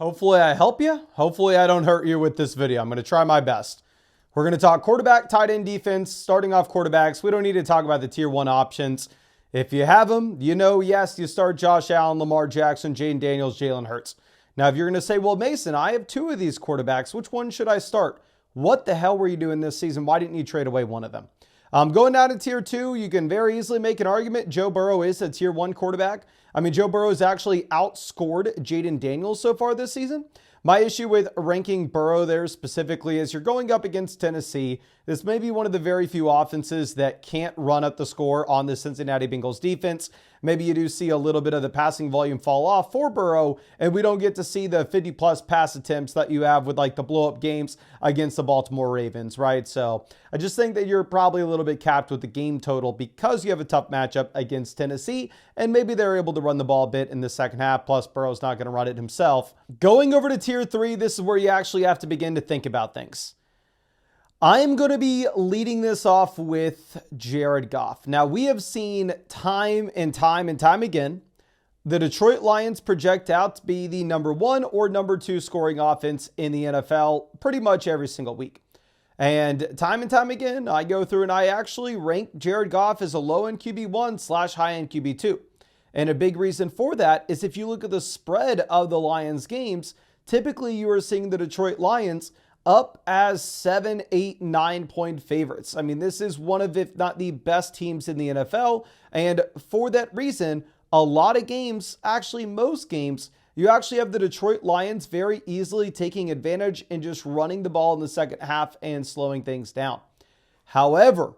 Hopefully I help you. Hopefully I don't hurt you with this video. I'm going to try my best. We're going to talk quarterback, tight end, defense, starting off quarterbacks. We don't need to talk about the tier 1 options. If you have them, you know, yes, you start Josh Allen, Lamar Jackson, Jaden Daniels, Jalen Hurts. Now, if you're going to say, well, Mason, I have 2 of these quarterbacks. Which one should I start? What the hell were you doing this season? Why didn't you trade away one of them? Going down to tier 2, you can very easily make an argument. Joe Burrow is a tier 1 quarterback. I mean, Joe Burrow has actually outscored Jaden Daniels so far this season. My issue with ranking Burrow there specifically is you're going up against Tennessee. This may be one of the very few offenses that can't run up the score on the Cincinnati Bengals defense. Maybe you do see a little bit of the passing volume fall off for Burrow, and we don't get to see the 50-plus pass attempts that you have with like the blow-up games against the Baltimore Ravens, right? So I just think that you're probably a little bit capped with the game total because you have a tough matchup against Tennessee, and maybe they're able to run the ball a bit in the second half, plus Burrow's not going to run it himself. Going over to tier 3, this is where you actually have to begin to think about things. I'm going to be leading this off with Jared Goff. Now, we have seen time and time again, the Detroit Lions project out to be the number 1 or number 2 scoring offense in the NFL pretty much every single week. And time again, I go through and I actually rank Jared Goff as a low-end QB1 / high-end QB2. And a big reason for that is if you look at the spread of the Lions games, typically you are seeing the Detroit Lions up as 7, 8, 9-point favorites. I mean, this is one of, if not the best teams in the NFL. And for that reason, a lot of games, actually most games, you actually have the Detroit Lions very easily taking advantage and just running the ball in the second half and slowing things down. However,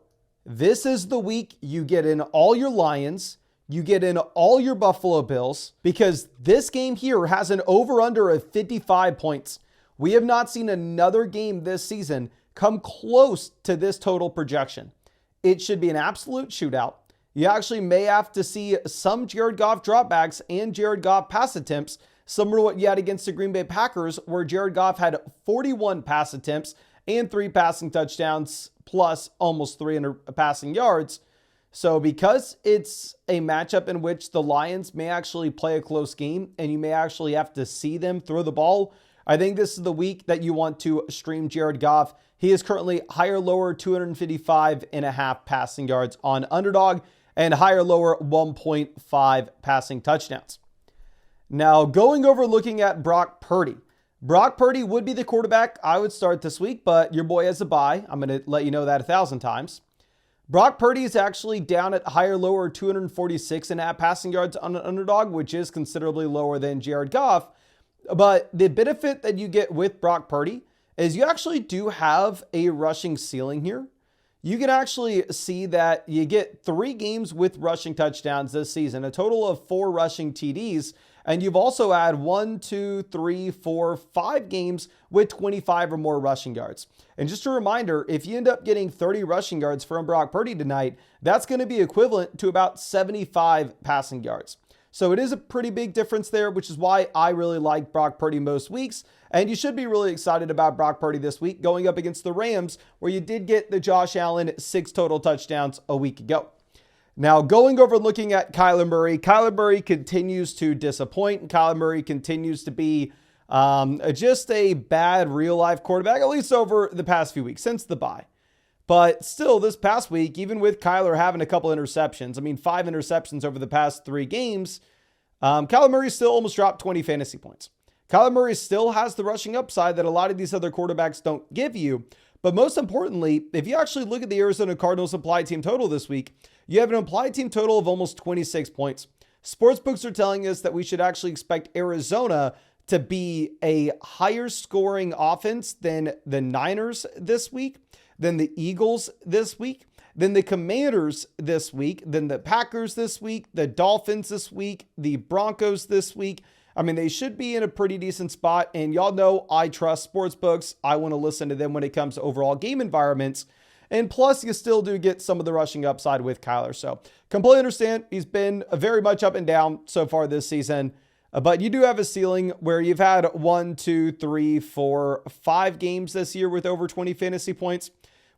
this is the week you get in all your Lions, you get in all your Buffalo Bills, because this game here has an over-under of 55 points. We have not seen another game this season come close to this total projection. It should be an absolute shootout. You actually may have to see some Jared Goff dropbacks and Jared Goff pass attempts, similar to what you had against the Green Bay Packers, where Jared Goff had 41 pass attempts and 3 passing touchdowns, plus almost 300 passing yards. So because it's a matchup in which the Lions may actually play a close game and you may actually have to see them throw the ball, I think this is the week that you want to stream Jared Goff. He is currently higher lower 255.5 passing yards on Underdog and higher lower 1.5 passing touchdowns. Now going over looking at Brock Purdy. Brock Purdy would be the quarterback I would start this week, but your boy has a bye. I'm going to let you know that 1,000 times. Brock Purdy is actually down at higher lower 246.5 passing yards on an Underdog, which is considerably lower than Jared Goff. But the benefit that you get with Brock Purdy is you actually do have a rushing ceiling here. You can actually see that you get 3 games with rushing touchdowns this season, a total of 4 rushing TDs. And you've also had 1, 2, 3, 4, 5 games with 25 or more rushing yards. And just a reminder, if you end up getting 30 rushing yards from Brock Purdy tonight, that's going to be equivalent to about 75 passing yards. So it is a pretty big difference there, which is why I really like Brock Purdy most weeks. And you should be really excited about Brock Purdy this week going up against the Rams, where you did get the Josh Allen 6 total touchdowns a week ago. Now going over looking at Kyler Murray. Kyler Murray continues to disappoint. Kyler Murray continues to be just a bad real life quarterback, at least over the past few weeks since the bye. But still, this past week, even with Kyler having a couple interceptions, 5 interceptions over the past 3 games, Kyler Murray still almost dropped 20 fantasy points. Kyler Murray still has the rushing upside that a lot of these other quarterbacks don't give you. But most importantly, if you actually look at the Arizona Cardinals implied team total this week, you have an implied team total of almost 26 points. Sportsbooks are telling us that we should actually expect Arizona to be a higher scoring offense than the Niners this week, than the Eagles this week, than the Commanders this week, than the Packers this week, the Dolphins this week, the Broncos this week. They should be in a pretty decent spot. And y'all know I trust sportsbooks. I want to listen to them when it comes to overall game environments. And plus, you still do get some of the rushing upside with Kyler. So completely understand. He's been very much up and down so far this season. But you do have a ceiling where you've had 1, 2, 3, 4, 5 games this year with over 20 fantasy points.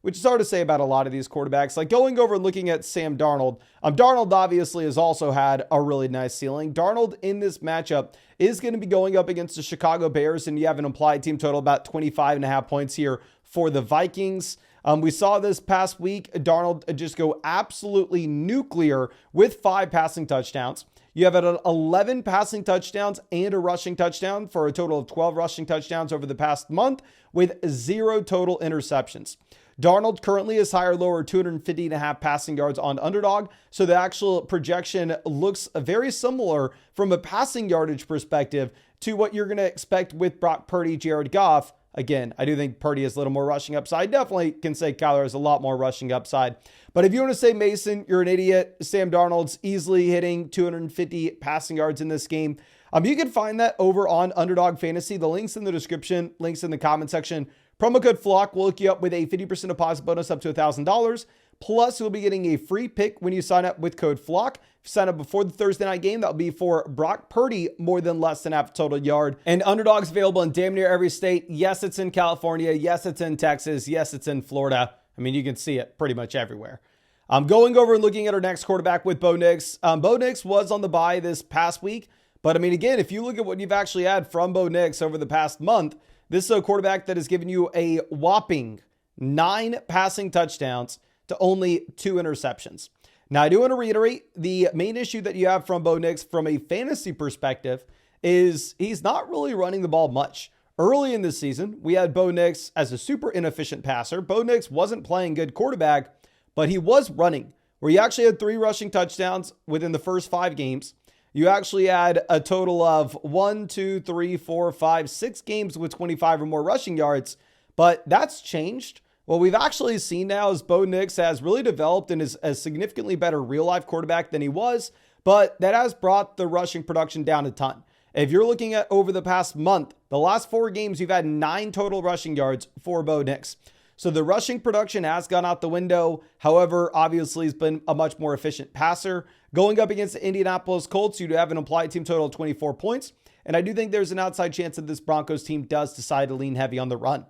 which is hard to say about a lot of these quarterbacks. Like going over and looking at Sam Darnold, Darnold obviously has also had a really nice ceiling. Darnold in this matchup is going to be going up against the Chicago Bears, and you have an implied team total about 25.5 points here for the Vikings. We saw this past week, Darnold just go absolutely nuclear with 5 passing touchdowns. You have 11 passing touchdowns and a rushing touchdown for a total of 12 rushing touchdowns over the past month with 0 total interceptions. Darnold currently is higher, lower, 250.5 passing yards on Underdog. So the actual projection looks very similar from a passing yardage perspective to what you're going to expect with Brock Purdy, Jared Goff. Again, I do think Purdy has a little more rushing upside. Definitely can say Kyler has a lot more rushing upside. But if you want to say Mason, you're an idiot. Sam Darnold's easily hitting 250 passing yards in this game. You can find that over on Underdog Fantasy. The link's in the description, links in the comment section. Promo code FLOCK will hook you up with a 50% deposit bonus up to $1,000. Plus, you'll be getting a free pick when you sign up with code FLOCK. If you sign up before the Thursday night game, that'll be for Brock Purdy, more than less than half total yard. And Underdog's available in damn near every state. Yes, it's in California. Yes, it's in Texas. Yes, it's in Florida. I mean, you can see it pretty much everywhere. I'm going over and looking at our next quarterback with Bo Nix. Bo Nix was on the bye this past week. But I mean, again, if you look at what you've actually had from Bo Nix over the past month, this is a quarterback that has given you a whopping 9 passing touchdowns to only 2 interceptions. Now, I do want to reiterate, the main issue that you have from Bo Nix from a fantasy perspective is he's not really running the ball much. Early in this season, we had Bo Nix as a super inefficient passer. Bo Nix wasn't playing good quarterback, but he was running, where he actually had 3 rushing touchdowns within the first 5 games. You actually had a total of 6 games with 25 or more rushing yards, but that's changed. What we've actually seen now is Bo Nix has really developed and is a significantly better real-life quarterback than he was, but that has brought the rushing production down a ton. If you're looking at over the past month, the last 4 games, you've had 9 total rushing yards for Bo Nix. So the rushing production has gone out the window. However, obviously, he's been a much more efficient passer. Going up against the Indianapolis Colts, you do have an implied team total of 24 points. And I do think there's an outside chance that this Broncos team does decide to lean heavy on the run.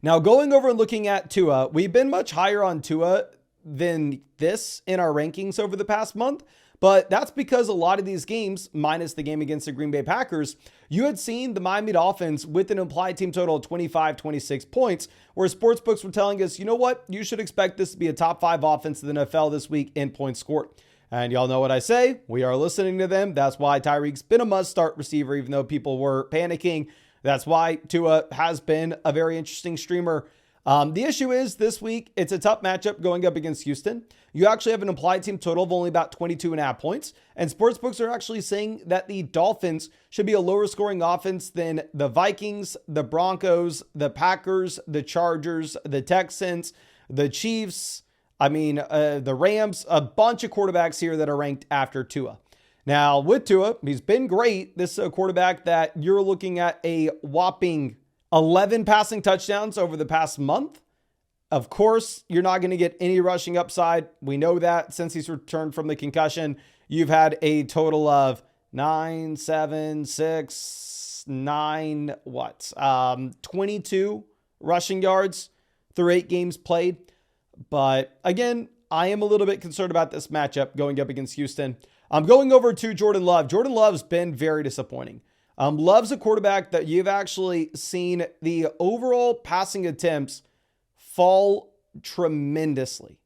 Now, going over and looking at Tua, we've been much higher on Tua than this in our rankings over the past month. But that's because a lot of these games, minus the game against the Green Bay Packers, you had seen the Miami Dolphins with an implied team total of 25, 26 points, where sportsbooks were telling us, you know what, you should expect this to be a top 5 offense in the NFL this week in points scored. And y'all know what I say. We are listening to them. That's why Tyreek's been a must-start receiver, even though people were panicking. That's why Tua has been a very interesting streamer. The issue is this week, it's a tough matchup going up against Houston. You actually have an implied team total of only about 22.5 points. And sportsbooks are actually saying that the Dolphins should be a lower scoring offense than the Vikings, the Broncos, the Packers, the Chargers, the Texans, the Chiefs. The Rams, a bunch of quarterbacks here that are ranked after Tua. Now, with Tua, he's been great. This is a quarterback that you're looking at a whopping 11 passing touchdowns over the past month. Of course, you're not going to get any rushing upside. We know that since he's returned from the concussion. You've had a total of 22 rushing yards through 8 games played. But again, I am a little bit concerned about this matchup going up against Houston. I'm going over to Jordan Love. Jordan Love's been very disappointing. Love's a quarterback that you've actually seen the overall passing attempts fall tremendously.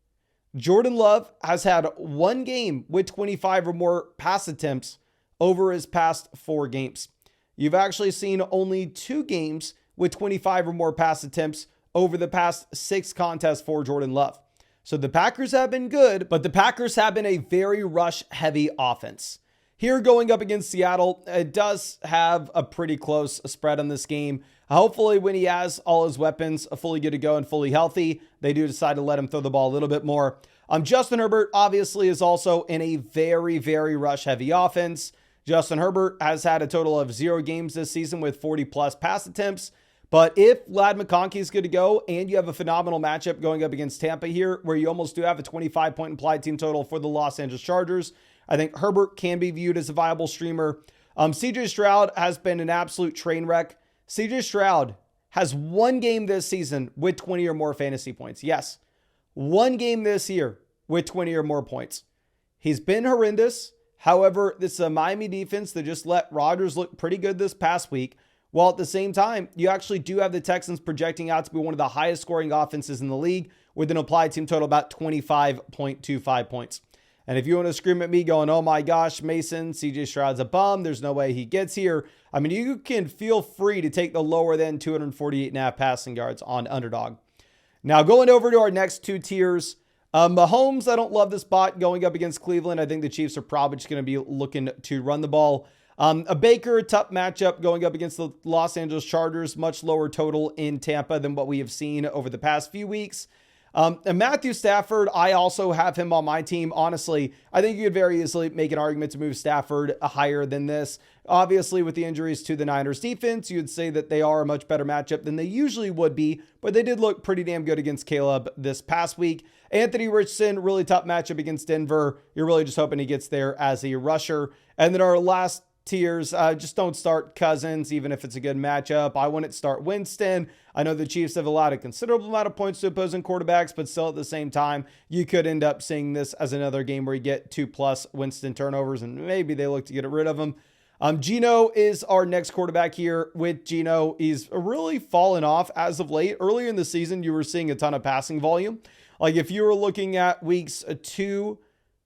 Jordan Love has had 1 game with 25 or more pass attempts over his past 4 games. You've actually seen only 2 games with 25 or more pass attempts over the past 6 contests for Jordan Love. So the Packers have been good, but the Packers have been a very rush-heavy offense. Here going up against Seattle, it does have a pretty close spread on this game. Hopefully when he has all his weapons fully good to go and fully healthy, they do decide to let him throw the ball a little bit more. Justin Herbert obviously is also in a very, very rush-heavy offense. Justin Herbert has had a total of 0 games this season with 40-plus pass attempts. But if Ladd McConkey is good to go and you have a phenomenal matchup going up against Tampa here, where you almost do have a 25-point implied team total for the Los Angeles Chargers, I think Herbert can be viewed as a viable streamer. CJ Stroud has been an absolute train wreck. CJ Stroud has one game this season with 20 or more fantasy points. Yes, one game this year with 20 or more points. He's been horrendous. However, this is a Miami defense that just let Rodgers look pretty good this past week. While at the same time, you actually do have the Texans projecting out to be one of the highest scoring offenses in the league with an applied team total about 25.25 points. And if you want to scream at me going, oh my gosh, Mason, CJ Stroud's a bum, there's no way he gets here. I mean, you can feel free to take the lower than 248.5 passing yards on Underdog. Now going over to our next two tiers, Mahomes, I don't love the spot going up against Cleveland. I think the Chiefs are probably just going to be looking to run the ball. A Baker, tough matchup going up against the Los Angeles Chargers, much lower total in Tampa than what we have seen over the past few weeks. And Matthew Stafford, I also have him on my team. Honestly, I think you could very easily make an argument to move Stafford higher than this. Obviously, with the injuries to the Niners defense, you'd say that they are a much better matchup than they usually would be, but they did look pretty damn good against Caleb this past week. Anthony Richardson, really tough matchup against Denver. You're really just hoping he gets there as a rusher. And then our last tiers, just don't start Cousins, even if it's a good matchup. I wouldn't start Winston. I know the Chiefs have allowed a considerable amount of points to opposing quarterbacks, but still at the same time, you could end up seeing this as another game where you get 2+ Winston turnovers, and maybe they look to get rid of him. Geno is our next quarterback here. With Geno, he's really fallen off as of late. Earlier in the season, you were seeing a ton of passing volume. Like if you were looking at weeks 2,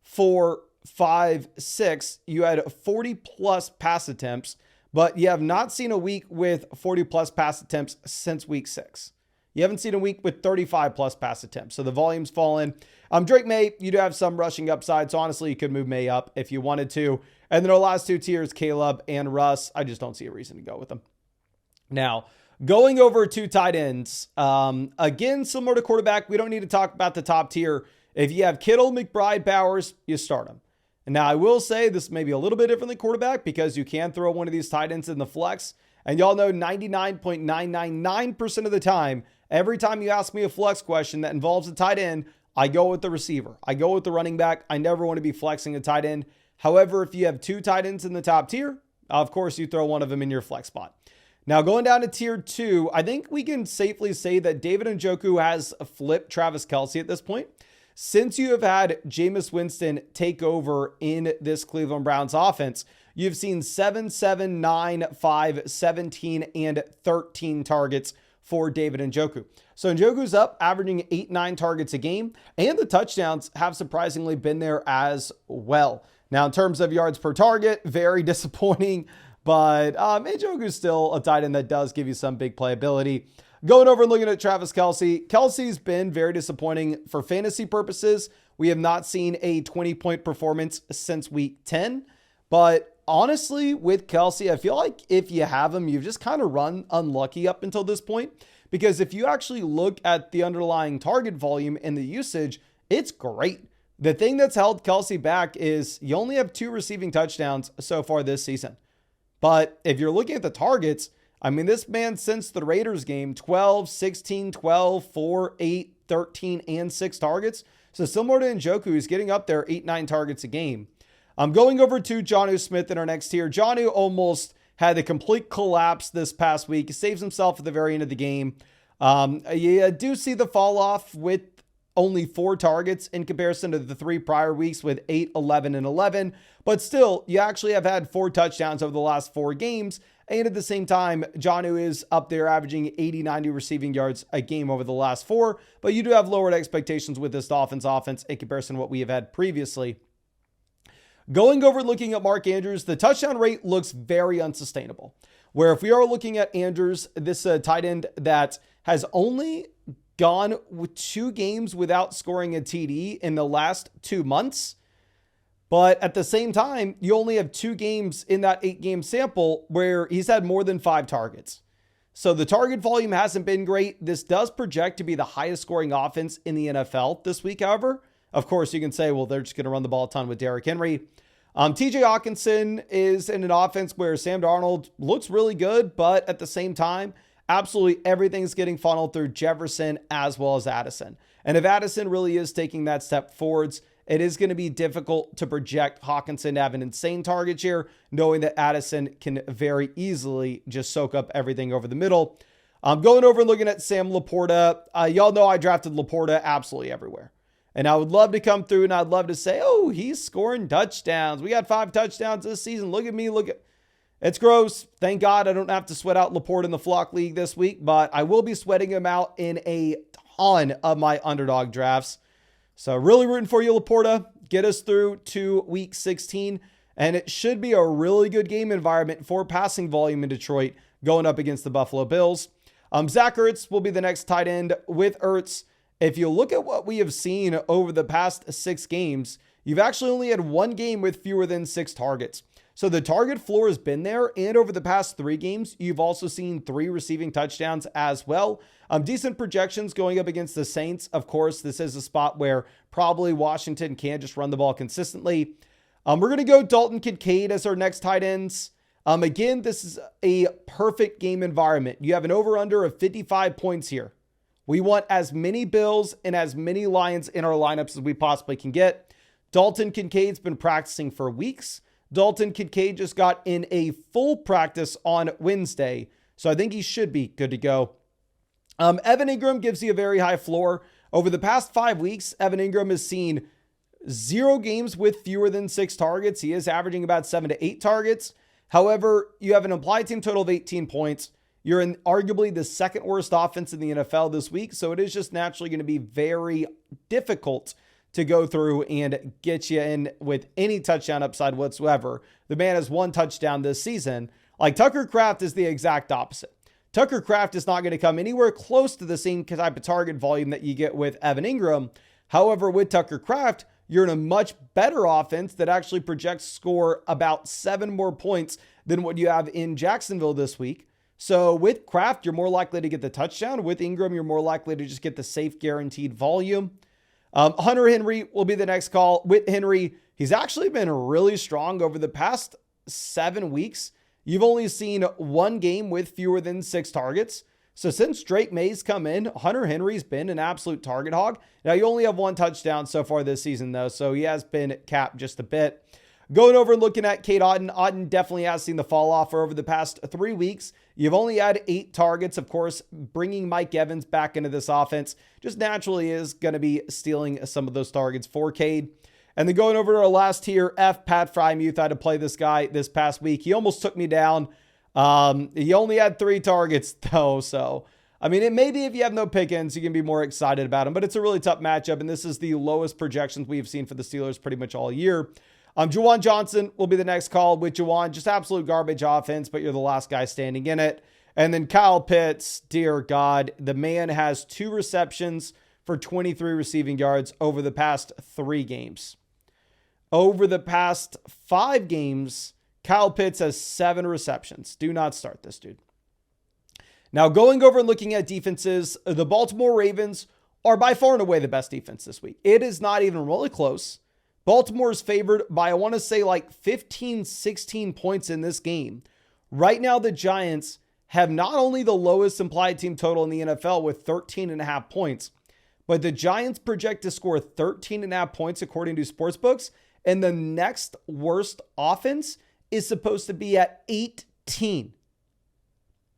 4, 5, 6, you had 40+ pass attempts, but you have not seen a week with 40+ pass attempts since week 6. You haven't seen a week with 35+ pass attempts. So the volume's fallen. Drake May, you do have some rushing upside. So honestly, you could move May up if you wanted to. And then our last two tiers, Caleb and Russ. I just don't see a reason to go with them. Now, going over to tight ends. Again, similar to quarterback, we don't need to talk about the top tier. If you have Kittle, McBride, Bowers, you start them. And now I will say this may be a little bit different than quarterback because you can throw one of these tight ends in the flex. And y'all know 99.999% of the time, every time you ask me a flex question that involves a tight end, I go with the receiver. I go with the running back. I never want to be flexing a tight end. However, if you have two tight ends in the top tier, of course you throw one of them in your flex spot. Now going down to tier 2, I think we can safely say that David Njoku has flipped Travis Kelce at this point. Since you have had Jameis Winston take over in this Cleveland Browns offense, you've seen 7, 7, 9, 5, 17, and 13 targets for David Njoku. So Njoku's up, averaging 8, 9 targets a game, and the touchdowns have surprisingly been there as well. Now, in terms of yards per target, very disappointing, but Njoku's still a tight end that does give you some big playability. Going over and looking at Travis Kelce. Kelce's been very disappointing for fantasy purposes. We have not seen a 20-point performance since week 10. But honestly, with Kelce, I feel like if you have him, you've just kind of run unlucky up until this point. Because if you actually look at the underlying target volume and the usage, it's great. The thing that's held Kelce back is you only have 2 receiving touchdowns so far this season. But if you're looking at the targets, I mean, this man since the Raiders game, 12, 16, 12, 4, 8, 13, and 6 targets. So similar to Njoku, he's getting up there 8, 9 targets a game. I'm going over to Jonnu Smith in our next tier. Jonnu almost had a complete collapse this past week. He saves himself at the very end of the game. You do see the fall off with only 4 targets in comparison to the 3 prior weeks with 8, 11, and 11. But still, you actually have had 4 touchdowns over the last 4 games. And at the same time, Jonnu is up there averaging 80, 90 receiving yards a game over the last 4. But you do have lowered expectations with this Dolphins offense in comparison to what we have had previously. Going over looking at Mark Andrews, the touchdown rate looks very unsustainable. Where if we are looking at Andrews, this tight end that has only gone with 2 games without scoring a TD in the last 2 months. But at the same time, you only have 2 games in that 8-game sample where he's had more than 5 targets. So the target volume hasn't been great. This does project to be the highest scoring offense in the NFL this week, however. Of course, you can say, well, they're just going to run the ball a ton with Derrick Henry. TJ Hawkinson is in an offense where Sam Darnold looks really good, but at the same time, absolutely everything's getting funneled through Jefferson as well as Addison. And if Addison really is taking that step forwards, it is going to be difficult to project Hawkinson to have an insane target share, knowing that Addison can very easily just soak up everything over the middle. I'm going over and looking at Sam Laporta. Y'all know I drafted Laporta absolutely everywhere. And I would love to come through and I'd love to say, oh, he's scoring touchdowns. We got 5 touchdowns this season. Look at me. It's gross. Thank God I don't have to sweat out Laporta in the flock league this week, but I will be sweating him out in a ton of my underdog drafts. So really rooting for you, Laporta. Get us through to week 16. And it should be a really good game environment for passing volume in Detroit going up against the Buffalo Bills. Zach Ertz will be the next tight end with Ertz. If you look at what we have seen over the past 6 games, you've actually only had 1 game with fewer than 6 targets. So the target floor has been there. And over the past 3 games, you've also seen 3 receiving touchdowns as well. Decent projections going up against the Saints. Of course, this is a spot where probably Washington can just run the ball consistently. We're going to go Dalton Kincaid as our next tight ends. Again, this is a perfect game environment. You have an over-under of 55 points here. We want as many Bills and as many Lions in our lineups as we possibly can get. Dalton Kincaid's been practicing for weeks. Dalton Kincaid just got in a full practice on Wednesday, so I think he should be good to go. Evan Ingram gives you a very high floor. Over the past 5 weeks, Evan Ingram has seen 0 games with fewer than 6 targets. He is averaging about 7 to 8 targets. However, you have an implied team total of 18 points. You're in arguably the 2nd worst offense in the NFL this week, so it is just naturally going to be very difficult to go through and get you in with any touchdown upside whatsoever. The man has 1 touchdown this season. Like Tucker Kraft is the exact opposite. Tucker Kraft is not going to come anywhere close to the same type of target volume that you get with Evan Ingram. However, with Tucker Kraft, you're in a much better offense that actually projects score about 7 more points than what you have in Jacksonville this week. So with Kraft, you're more likely to get the touchdown. With Ingram, you're more likely to just get the safe guaranteed volume. Hunter Henry will be the next call. With Henry, he's actually been really strong over the past 7 weeks. You've only seen 1 game with fewer than 6 targets. So since Drake May's come in, Hunter Henry's been an absolute target hog. Now you only have 1 touchdown so far this season though, so he has been capped just a bit. Going over and looking at Cade Otton, Otton definitely has seen the fall off over the past 3 weeks. You've only had 8 targets. Of course, bringing Mike Evans back into this offense just naturally is going to be stealing some of those targets for Cade. And then going over to our last tier, Pat Frymuth. I had to play this guy this past week. He almost took me down. He only had 3 targets though. So, I mean, it may be if you have no Pickens, you can be more excited about him, but it's a really tough matchup. And this is the lowest projections we've seen for the Steelers pretty much all year. Juwan Johnson will be the next call. With Juwan, just absolute garbage offense, but you're the last guy standing in it. And then Kyle Pitts, dear God, the man has 2 receptions for 23 receiving yards over the past 3 games. Over the past 5 games, Kyle Pitts has 7 receptions. Do not start this dude. Now, going over and looking at defenses, the Baltimore Ravens are by far and away the best defense this week. It is not even really close. Baltimore is favored by, I want to say, like 15, 16 points in this game. Right now, the Giants have not only the lowest implied team total in the NFL with 13.5 points, but the Giants project to score 13.5 points according to sportsbooks, and the next worst offense is supposed to be at 18.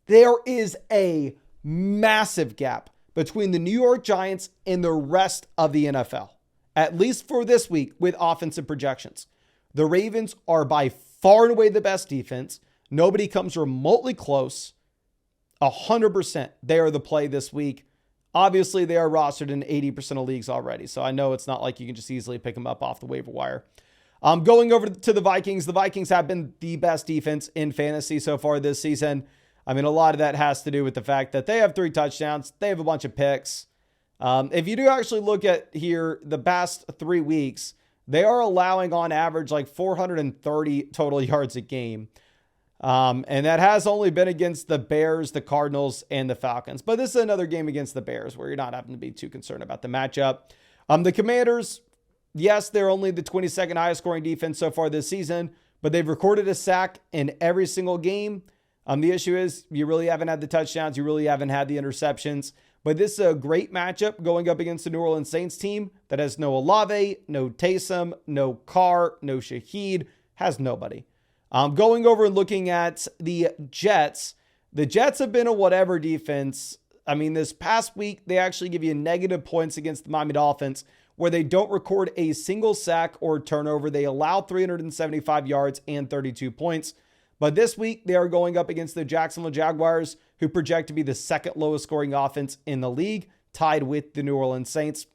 There is a massive gap between the New York Giants and the rest of the NFL, at least for this week with offensive projections. The Ravens are by far and away the best defense. Nobody comes remotely close. 100% they are the play this week. Obviously, they are rostered in 80% of leagues already, so I know it's not like you can just easily pick them up off the waiver wire. Going over to the Vikings. The Vikings have been the best defense in fantasy so far this season. I mean, a lot of that has to do with the fact that they have 3 touchdowns. They have a bunch of picks. If you do actually look at here, the past 3 weeks, they are allowing on average like 430 total yards a game. And that has only been against the Bears, the Cardinals, and the Falcons. But this is another game against the Bears where you're not having to be too concerned about the matchup. The Commanders, yes, they're only the 22nd highest scoring defense so far this season, but they've recorded a sack in every single game. The issue is you really haven't had the touchdowns. You really haven't had the interceptions. But this is a great matchup going up against the New Orleans Saints team that has no Olave, no Taysom, no Carr, no Shaheed, has nobody. Going over and looking at the Jets, The Jets have been a whatever defense. I mean, this past week, they actually give you negative points against the Miami Dolphins, where they don't record a single sack or turnover. They allow 375 yards and 32 points. But this week, they are going up against the Jacksonville Jaguars, who project to be the second lowest scoring offense in the league, tied with the New Orleans Saints.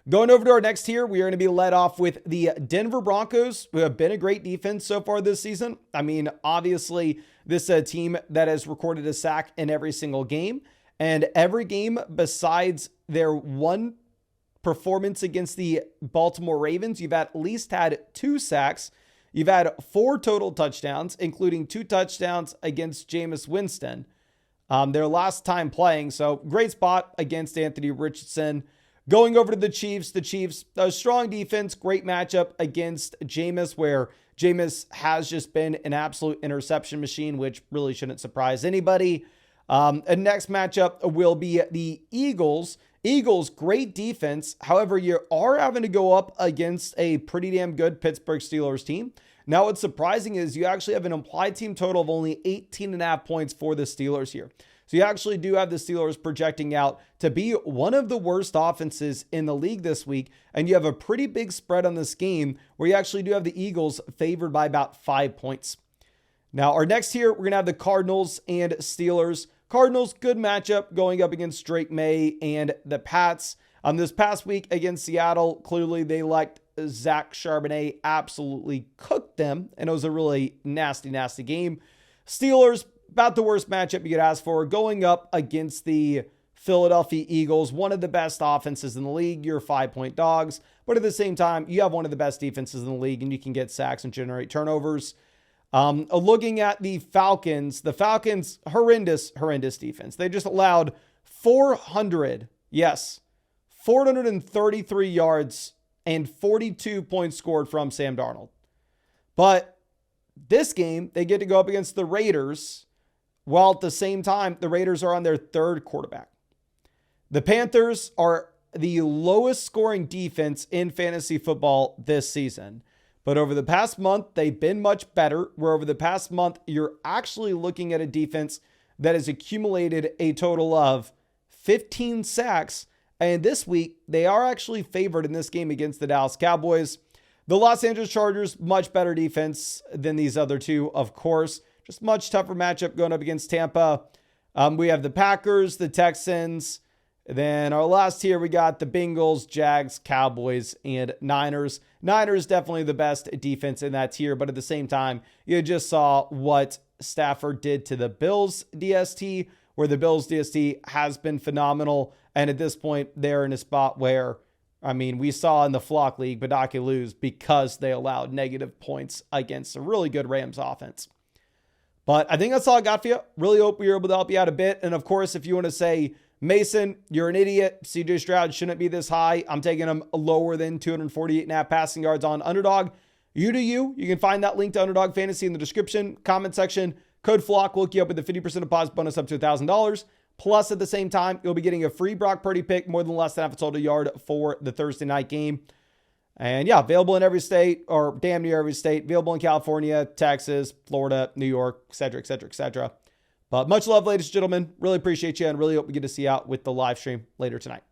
Going over to our next tier, we are going to be led off with the Denver Broncos, who have been a great defense so far this season. I mean, obviously, this is a team that has recorded a sack in every single game. And every game besides their one performance against the Baltimore Ravens, you've at least had 2 sacks. You've had 4 total touchdowns, including 2 touchdowns against Jameis Winston, their last time playing. So great spot against Anthony Richardson. Going over to the Chiefs, a strong defense, great matchup against Jameis, where Jameis has just been an absolute interception machine, which really shouldn't surprise anybody. And next matchup will be the Eagles. Eagles, great defense. However, you are having to go up against a pretty damn good Pittsburgh Steelers team. Now, what's surprising is you actually have an implied team total of only 18.5 points for the Steelers here. So you actually do have the Steelers projecting out to be one of the worst offenses in the league this week. And you have a pretty big spread on this game where you actually do have the Eagles favored by about 5 points. Now, our next here, we're going to have the Cardinals and Steelers. Cardinals, good matchup going up against Drake May and the Pats. This past week against Seattle, clearly they liked Zach Charbonnet, absolutely cooked them. And it was a really nasty, nasty game. Steelers, about the worst matchup you could ask for, going up against the Philadelphia Eagles, one of the best offenses in the league. You're 5-point dogs, but at the same time, you have one of the best defenses in the league, and you can get sacks and generate turnovers. Looking at the Falcons, horrendous defense. They just allowed 433 yards and 42 points scored from Sam Darnold. But this game, they get to go up against the Raiders, while at the same time, the Raiders are on their 3rd quarterback. The Panthers are the lowest scoring defense in fantasy football this season. But over the past month, they've been much better, where over the past month, you're actually looking at a defense that has accumulated a total of 15 sacks. And this week, they are actually favored in this game against the Dallas Cowboys. The Los Angeles Chargers, much better defense than these other two, of course. Just much tougher matchup going up against Tampa. We have the Packers, the Texans. Then our last tier, we got the Bengals, Jags, Cowboys, and Niners. Niners definitely the best defense in that tier, but at the same time, you just saw what Stafford did to the Bills DST, where the Bills DST has been phenomenal. And at this point, they're in a spot where, I mean, we saw in the Flock League, Badaki lose because they allowed negative points against a really good Rams offense. But I think that's all I got for you. Really hope we were able to help you out a bit. And of course, if you want to say, Mason, you're an idiot, CJ Stroud shouldn't be this high, I'm taking him lower than 248.5 passing yards on Underdog. You do you. You can find that link to Underdog Fantasy in the description, comment section. Code FLOCK will hook you up with a 50% deposit bonus up to $1,000. Plus, at the same time, you'll be getting a free Brock Purdy pick, more than less than half a total yard for the Thursday night game. And yeah, available in every state, or damn near every state. Available in California, Texas, Florida, New York, etc., etc., etc. But much love, ladies and gentlemen. Really appreciate you, and really hope we get to see you out with the live stream later tonight.